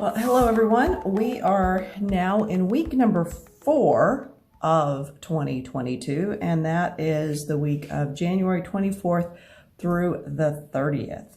Well, hello everyone. We are now in week number 4 of 2022, and that is the week of January 24th through the 30th.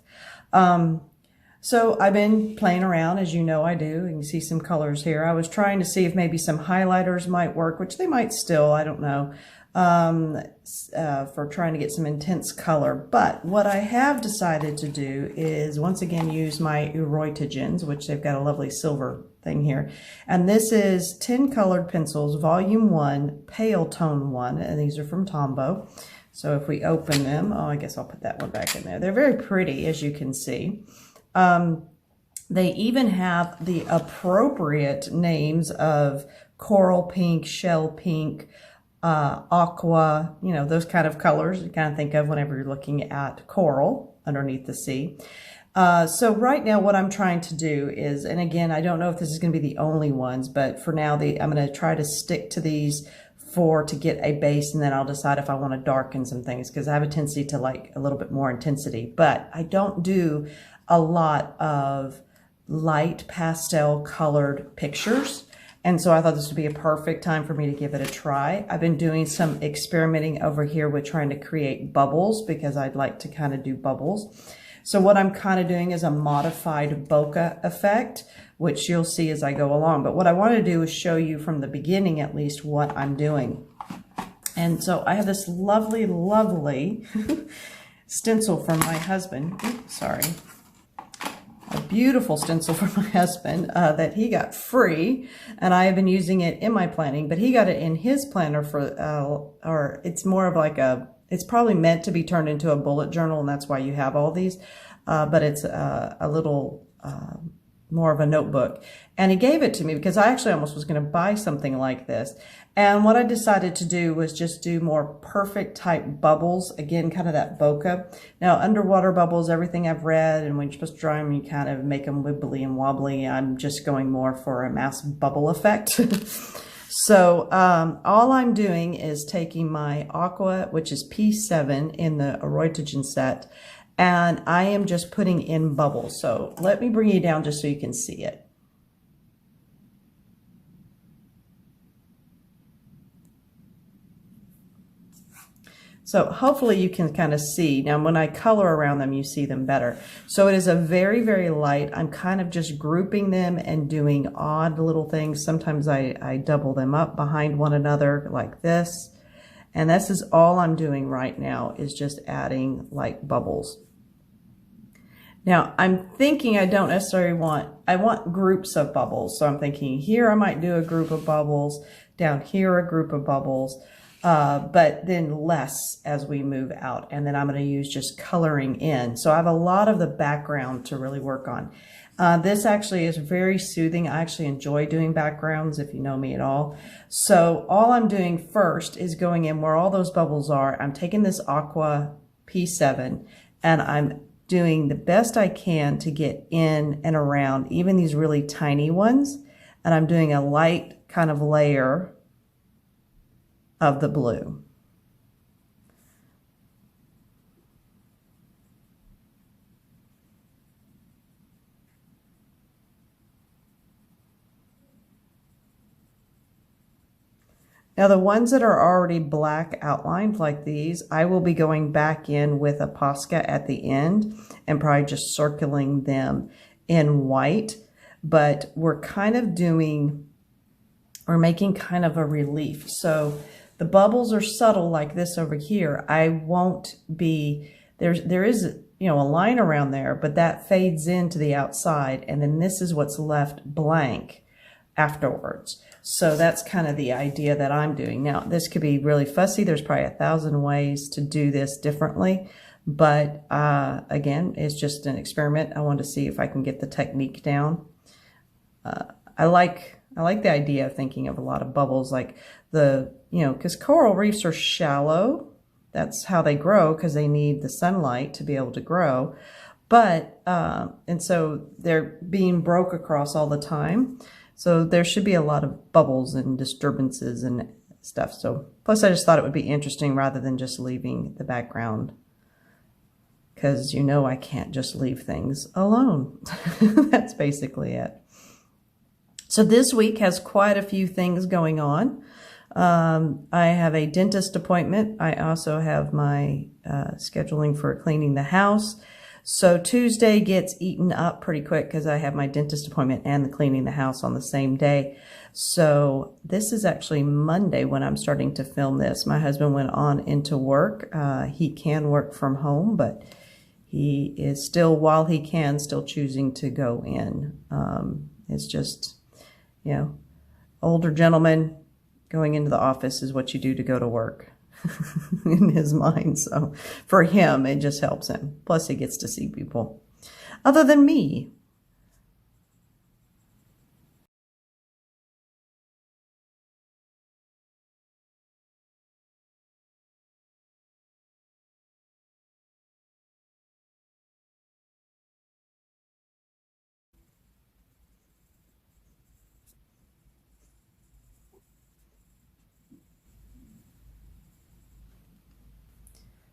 So I've been playing around, as you know I do. You can see some colors here. I was trying to see if maybe some highlighters might work, which they might still, I don't know, for trying to get some intense color. But what I have decided to do is once again use my Irojitens, which they've got a lovely silver thing here. And this is 10 colored pencils, volume 1, pale tone 1, and these are from Tombow. So if we open them, oh, I guess I'll put that one back in there. They're very pretty, as you can see. They even have the appropriate names of coral pink, shell pink, aqua, you know, those kind of colors you kind of think of whenever you're looking at coral underneath the sea. So right now what I'm trying to do is, and again, I don't know if this is going to be the only ones, but for now I'm going to try to stick to these to get a base, and then I'll decide if I want to darken some things, because I have a tendency to like a little bit more intensity, but I don't do a lot of light pastel colored pictures. And so I thought this would be a perfect time for me to give it a try. I've been doing some experimenting over here with trying to create bubbles, because I'd like to kind of do bubbles. So what I'm kind of doing is a modified bokeh effect, which you'll see as I go along. But what I want to do is show you from the beginning, at least, what I'm doing. And so I have this lovely, lovely stencil from my husband. Oops, sorry. A beautiful stencil from my husband that he got free, and I have been using it in my planning, but he got it in his planner for, or it's more of like it's probably meant to be turned into a bullet journal, and that's why you have all these, but it's a little more of a notebook. And he gave it to me because I actually almost was going to buy something like this. And what I decided to do was just do more perfect type bubbles. Again, kind of that bokeh. Now, underwater bubbles, everything I've read, and when you're supposed to dry them, you kind of make them wibbly and wobbly. I'm just going more for a mass bubble effect. So all I'm doing is taking my aqua, which is P7 in the Irojiten set, and I am just putting in bubbles. So let me bring you down just so you can see it. So hopefully you can kind of see. Now when I color around them, you see them better. So it is a very, very light. I'm kind of just grouping them and doing odd little things. Sometimes I double them up behind one another like this. And this is all I'm doing right now, is just adding like bubbles. Now I'm thinking I don't necessarily I want groups of bubbles. So I'm thinking here I might do a group of bubbles, down here a group of bubbles. But then less as we move out. And then I'm going to use just coloring in. So I have a lot of the background to really work on. This actually is very soothing. I actually enjoy doing backgrounds, if you know me at all. So all I'm doing first is going in where all those bubbles are. I'm taking this aqua P7 and I'm doing the best I can to get in and around even these really tiny ones. And I'm doing a light kind of layer of the blue. Now the ones that are already black outlined like these, I will be going back in with a Posca at the end and probably just circling them in white. But we're making kind of a relief. So the bubbles are subtle like this over here. I won't be, there is, you know, a line around there, but that fades into the outside. And then this is what's left blank afterwards. So that's kind of the idea that I'm doing. Now, this could be really fussy. There's probably 1,000 ways to do this differently. But again, it's just an experiment. I want to see if I can get the technique down. I like the idea of thinking of a lot of bubbles, like because coral reefs are shallow. That's how they grow, because they need the sunlight to be able to grow. But, and so they're being broke across all the time. So there should be a lot of bubbles and disturbances and stuff. So plus I just thought it would be interesting rather than just leaving the background, because I can't just leave things alone. That's basically it. So this week has quite a few things going on. I have a dentist appointment. I also have my scheduling for cleaning the house. So Tuesday gets eaten up pretty quick because I have my dentist appointment and the cleaning the house on the same day. So this is actually Monday when I'm starting to film this. My husband went on into work. He can work from home, but he is still, while he can, still choosing to go in. It's just, you know, older gentleman going into the office is what you do to go to work in his mind. So for him, it just helps him. Plus he gets to see people other than me.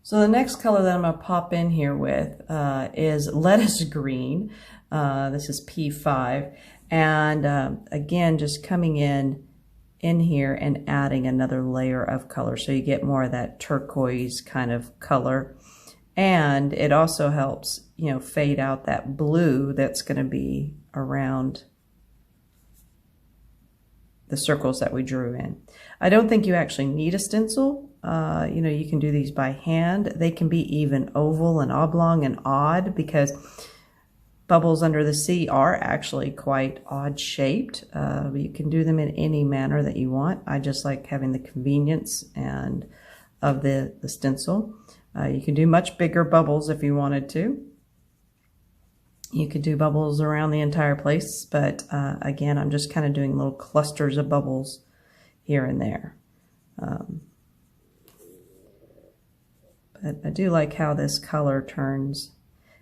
So the next color that I'm going to pop in here with is lettuce green. This is P5. And again, just coming in here and adding another layer of color. So you get more of that turquoise kind of color. And it also helps, you know, fade out that blue that's going to be around the circles that we drew in. I don't think you actually need a stencil. You know, you can do these by hand. They can be even oval and oblong and odd because bubbles under the sea are actually quite odd shaped. You can do them in any manner that you want. I just like having the convenience and of the stencil. You can do much bigger bubbles if you wanted to. You could do bubbles around the entire place, but again, I'm just kind of doing little clusters of bubbles here and there. But I do like how this color turns.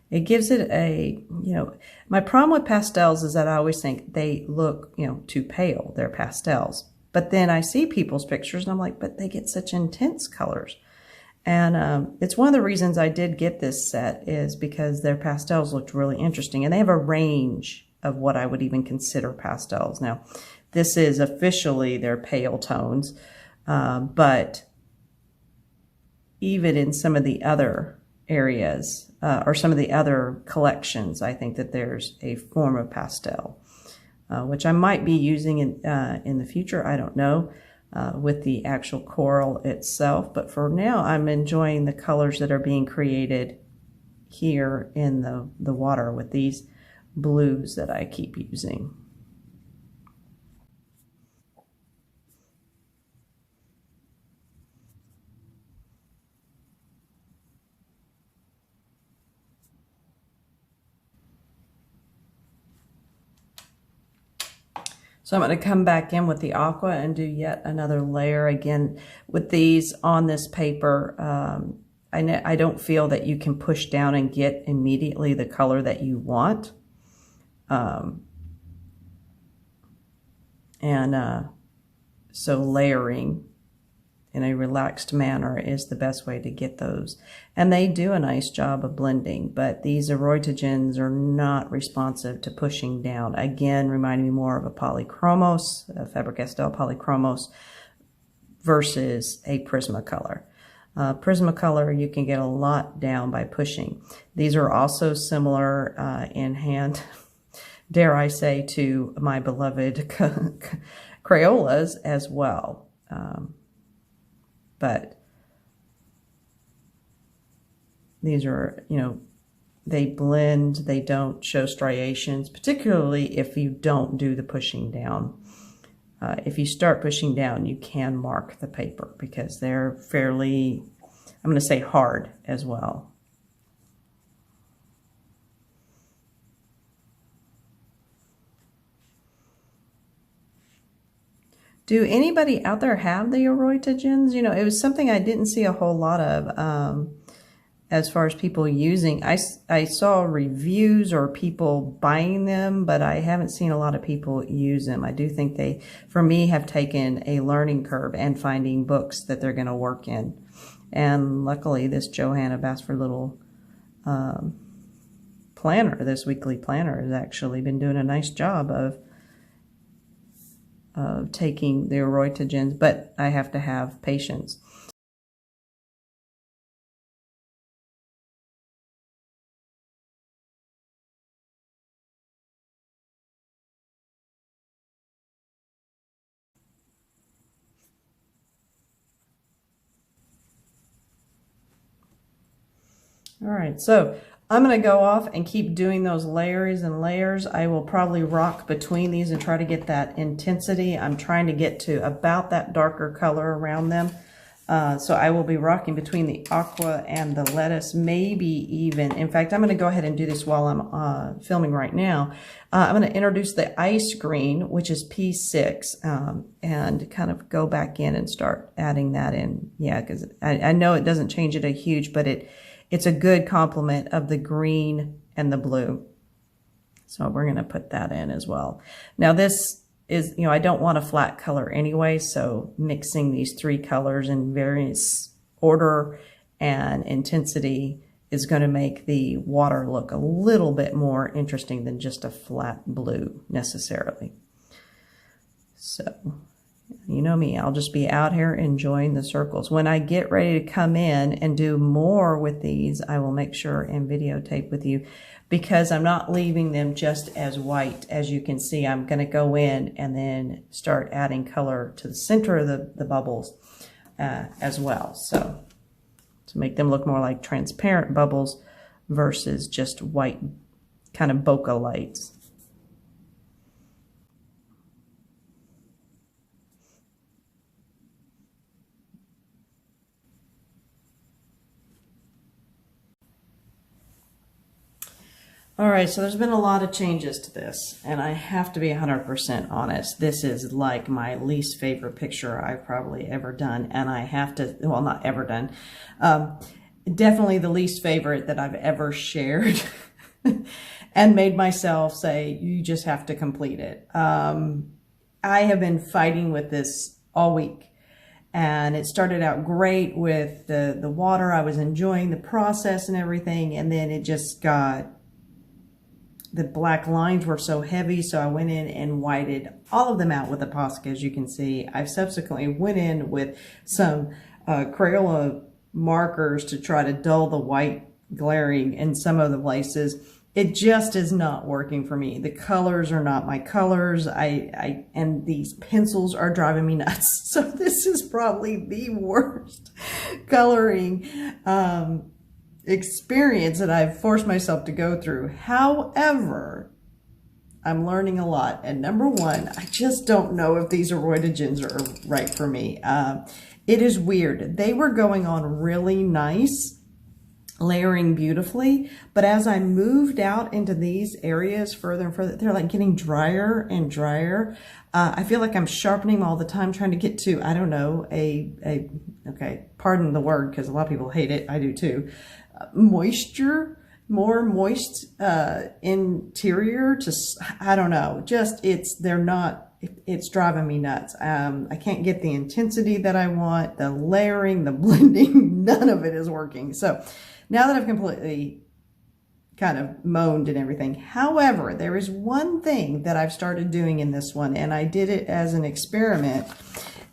It gives it a, you know, my problem with pastels is that I always think they look, you know, too pale. They're pastels. But then I see people's pictures and I'm like, but they get such intense colors. And it's one of the reasons I did get this set is because their pastels looked really interesting. And they have a range of what I would even consider pastels. Now, this is officially their pale tones, but even in some of the other areas or some of the other collections, I think that there's a form of pastel, which I might be using in the future. I don't know. With the actual coral itself. But for now, I'm enjoying the colors that are being created here in the water with these blues that I keep using. So I'm going to come back in with the aqua and do yet another layer. Again, with these on this paper, I don't feel that you can push down and get immediately the color that you want. So layering in a relaxed manner is the best way to get those. And they do a nice job of blending, but these Irojitens are not responsive to pushing down. Again, reminding me more of a polychromos, a Faber-Castell polychromos versus a Prismacolor. Prismacolor, you can get a lot down by pushing. These are also similar in hand, dare I say, to my beloved Crayolas as well. But these are, you know, they blend, they don't show striations, particularly if you don't do the pushing down. If you start pushing down, you can mark the paper because they're fairly, I'm going to say hard as well. Do anybody out there have the Irojitens? You know, it was something I didn't see a whole lot of as far as people using. I saw reviews or people buying them, but I haven't seen a lot of people use them. I do think they, for me, have taken a learning curve and finding books that they're going to work in. And luckily, this Johanna Basford little planner, this weekly planner, has actually been doing a nice job of of taking the Irojiten, but I have to have patience. All right, so I'm going to go off and keep doing those layers and layers. I will probably rock between these and try to get that intensity. I'm trying to get to about that darker color around them. So I will be rocking between the aqua and the lettuce, maybe even. In fact, I'm going to go ahead and do this while I'm filming right now. I'm going to introduce the ice green, which is P6, and kind of go back in and start adding that in. Yeah, because I know it doesn't change it a huge, but it's a good complement of the green and the blue. So we're going to put that in as well. Now this is, I don't want a flat color anyway, so mixing these three colors in various order and intensity is going to make the water look a little bit more interesting than just a flat blue necessarily. So, you know me, I'll just be out here enjoying the circles. When I get ready to come in and do more with these, I will make sure and videotape with you, because I'm not leaving them just as white. As you can see, I'm going to go in and then start adding color to the center of the bubbles as well. So to make them look more like transparent bubbles versus just white kind of bokeh lights. All right, so there's been a lot of changes to this, and I have to be 100% honest. This is like my least favorite picture I've probably ever done, and I have to, well, not ever done, definitely the least favorite that I've ever shared and made myself say, you just have to complete it. I have been fighting with this all week. And it started out great with the water. I was enjoying the process and everything, and then it just got, the black lines were so heavy, so I went in and whited all of them out with a Posca, as you can see. I've subsequently went in with some Crayola markers to try to dull the white glaring in some of the places. It just is not working for me. The colors are not my colors. And these pencils are driving me nuts. So this is probably the worst coloring experience that I've forced myself to go through. However, I'm learning a lot. And number one, I just don't know if these Irojitens are right for me. It is weird. They were going on really nice, layering beautifully, but as I moved out into these areas further and further, they're like getting drier and drier. I feel like I'm sharpening them all the time, trying to get to, I don't know, okay, pardon the word, because a lot of people hate it. I do too. Moisture, more moist interior to, I don't know, just it's driving me nuts. I can't get the intensity that I want, the layering, the blending, none of it is working. So now that I've completely kind of moaned and everything, however, there is one thing that I've started doing in this one, and I did it as an experiment,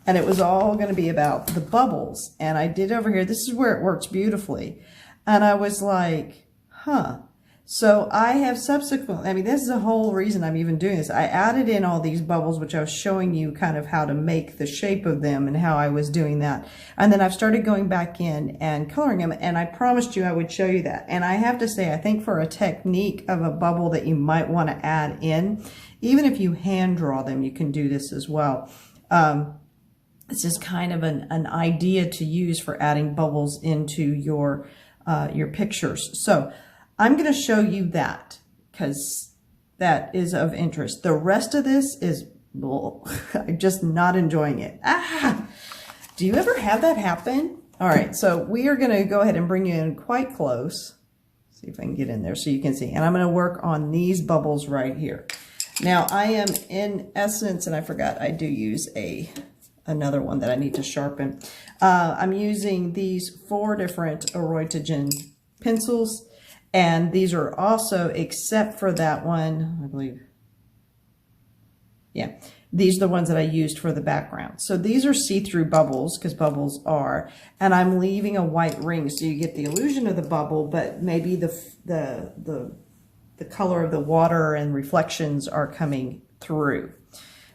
and it was all going to be about the bubbles. And I did over here, this is where it works beautifully. And I was like, huh. So I have subsequently, I mean, this is the whole reason I'm even doing this. I added in all these bubbles, which I was showing you kind of how to make the shape of them and how I was doing that. And then I've started going back in and coloring them. And I promised you I would show you that. And I have to say, I think for a technique of a bubble that you might want to add in, even if you hand draw them, you can do this as well. This is kind of an idea to use for adding bubbles into your pictures. So I'm going to show you that because that is of interest. The rest of this is, I'm just not enjoying it. Do you ever have that happen? All right, so we are going to go ahead and bring you in quite close. See if I can get in there so you can see. And I'm going to work on these bubbles right here. Now I am in essence, and I forgot I do use another one that I need to sharpen. I'm using these 4 different Irojiten pencils. And these are also, except for that one, I believe, yeah, These are the ones that I used for the background. So these are see-through bubbles, because bubbles are, and I'm leaving a white ring so you get the illusion of the bubble, but maybe the color of the water and reflections are coming through.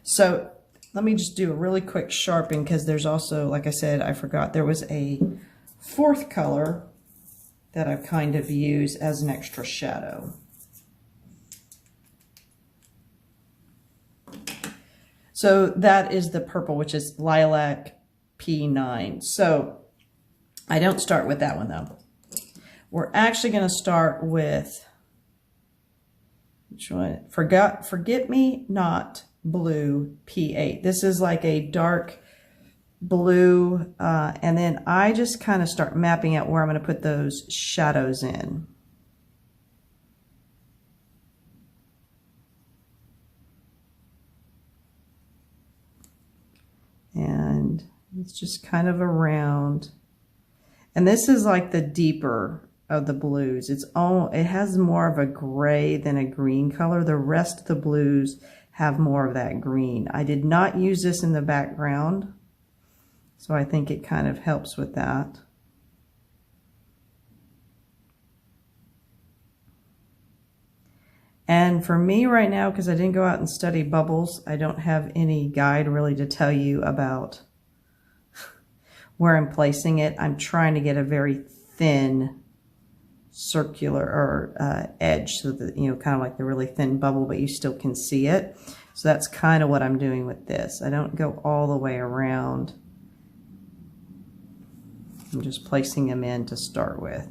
So let me just do a really quick sharpen, because there's also, like I said, I forgot, there was a fourth color that I've kind of used as an extra shadow. So that is the purple, which is Lilac P9. So I don't start with that one though. We're actually going to start with, which one? Forget Me Not Blue P8. This is like a dark blue, and then I just kind of start mapping out where I'm going to put those shadows in. And it's just kind of around. And this is like the deeper of the blues. It has more of a gray than a green color. The rest of the blues have more of that green. I did not use this in the background, so I think it kind of helps with that. And for me right now, because I didn't go out and study bubbles, I don't have any guide really to tell you about where I'm placing it. I'm trying to get a very thin circular or edge, so that, you know, kind of like the really thin bubble, but you still can see it. So that's kind of what I'm doing with this. I don't go all the way around. I'm just placing them in to start with.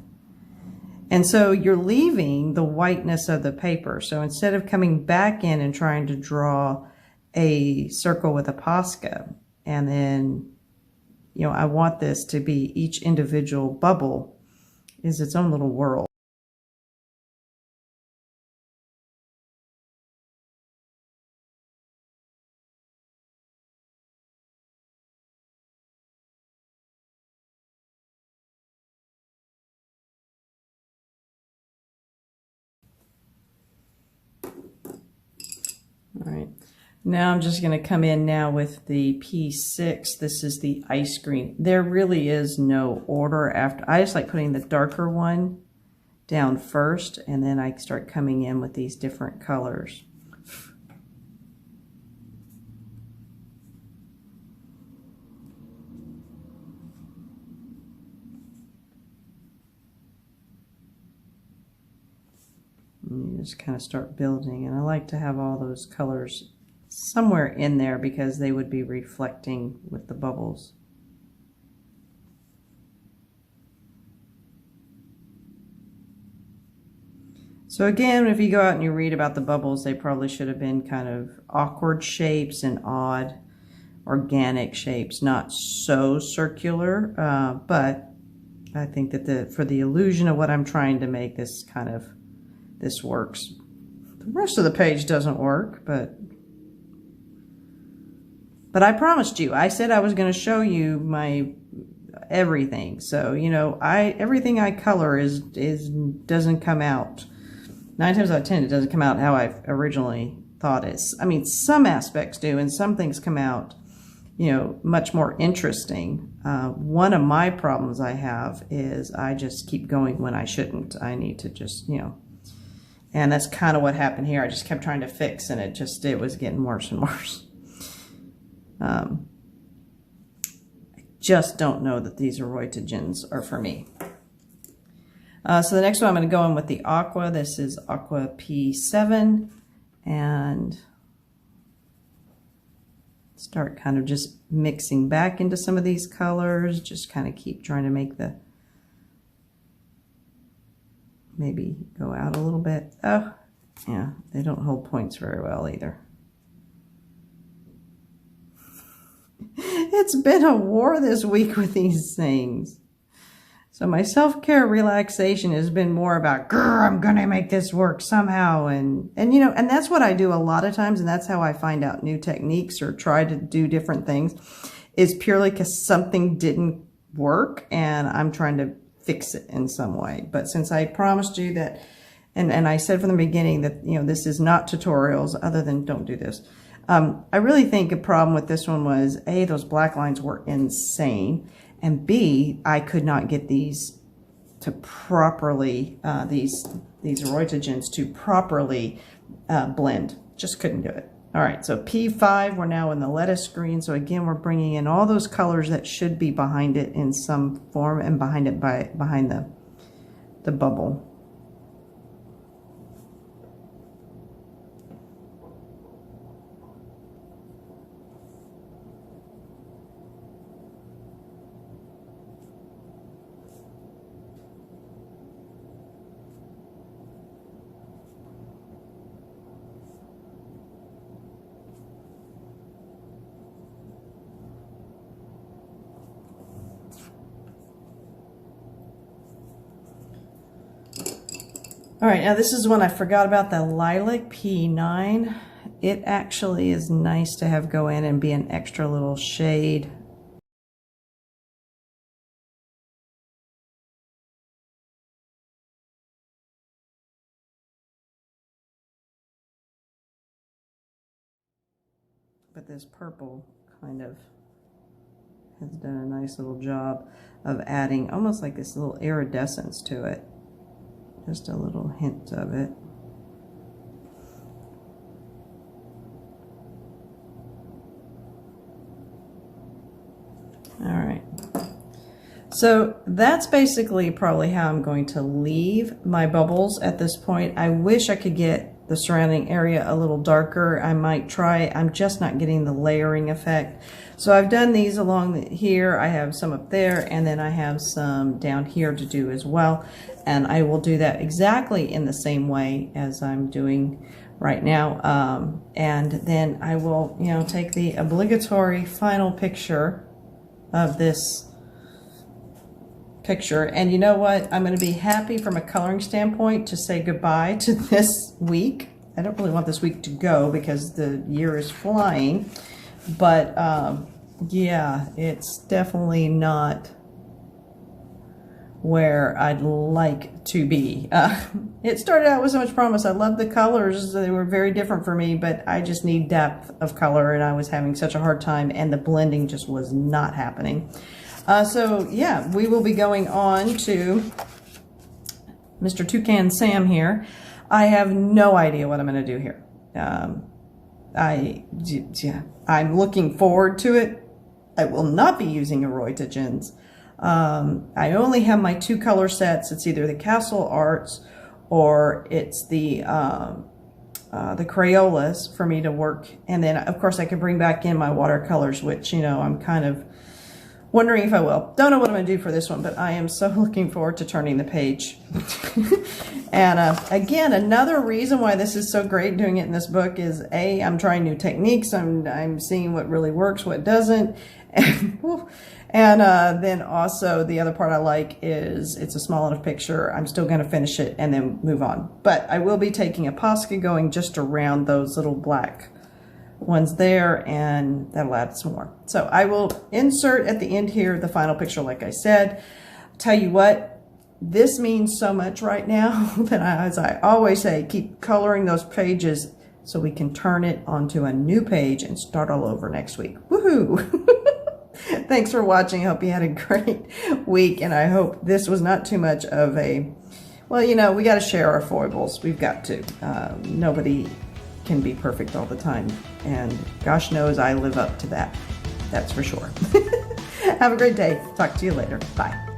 And so you're leaving the whiteness of the paper. So instead of coming back in and trying to draw a circle with a Posca, and then, you know, I want this to be, each individual bubble is its own little world. All right, now I'm just going to come in now with the P6. This is the ice green. There really is no order after. I just like putting the darker one down first, and then I start coming in with these different colors. And you just kind of start building, and I like to have all those colors somewhere in there because they would be reflecting with the bubbles. So again, if you go out and you read about the bubbles, they probably should have been kind of awkward shapes and odd organic shapes, not so circular, but I think that for the illusion of what I'm trying to make, this works. The rest of the page doesn't work, but I promised you. I said I was going to show you my everything. So, you know, everything I color doesn't come out. 9 times out of 10, it doesn't come out how I originally thought it. I mean, some aspects do, and some things come out, you know, much more interesting. One of my problems I have is I just keep going when I shouldn't. I need to just, you know, and that's kind of what happened here. I just kept trying to fix, and it was getting worse and worse. I just don't know that these Irojitens are for me. So the next one, I'm going to go in with the Aqua. This is Aqua P7, and start kind of just mixing back into some of these colors. Just kind of keep trying to make maybe go out a little bit. Oh, yeah, they don't hold points very well either. It's been a war this week with these things. So my self-care relaxation has been more about, grr, I'm gonna make this work somehow. And you know, and that's what I do a lot of times, and that's how I find out new techniques or try to do different things, is purely because something didn't work and I'm trying to fix it in some way. But since I promised you that, and I said from the beginning that, you know, this is not tutorials, other than don't do this. I really think a problem with this one was A, those black lines were insane, and B, I could not get these to properly, these Irojitegens to properly blend. Just couldn't do it. All right, so P5, we're now in the lettuce green. So again, we're bringing in all those colors that should be behind it in some form and behind it behind the bubble. All right, now this is one I forgot about, the lilac P9. It actually is nice to have go in and be an extra little shade. But this purple kind of has done a nice little job of adding almost like this little iridescence to it. Just a little hint of it. All right. So that's basically probably how I'm going to leave my bubbles at this point. I wish I could get the surrounding area a little darker. I might try. I'm just not getting the layering effect. So I've done these along here. I have some up there, and then I have some down here to do as well. And I will do that exactly in the same way as I'm doing right now. And then I will, you know, take the obligatory final picture of this picture. And you know what? I'm going to be happy from a coloring standpoint to say goodbye to this week. I don't really want this week to go because the year is flying. But yeah, it's definitely not where I'd like to be. It started out with so much promise. I love the colors. They were very different for me, but I just need depth of color, and I was having such a hard time, and the blending just was not happening. So yeah, we will be going on to Mr. Toucan Sam here. I have no idea what I'm going to do here. I'm looking forward to it. I will not be using Irojitegens. I only have my 2 color sets. It's either the Castle Arts or it's the Crayolas for me to work. And then, of course, I can bring back in my watercolors, which, you know, I'm kind of wondering if I will. Don't know what I'm going to do for this one, but I am so looking forward to turning the page. And again, another reason why this is so great doing it in this book is A, I'm trying new techniques. I'm seeing what really works, what doesn't. And then also the other part I like is it's a small enough picture. I'm still going to finish it and then move on. But I will be taking a Posca going just around those little black ones there, and that'll add some more. So I will insert at the end here the final picture, like I said. Tell you what, this means so much right now that as I always say, keep coloring those pages so we can turn it onto a new page and start all over next week. Woohoo! Thanks for watching. I hope you had a great week, and I hope this was not too much of a, well, you know, we got to share our foibles. We've got to. Nobody can be perfect all the time, and gosh knows I live up to that. That's for sure. Have a great day. Talk to you later. Bye.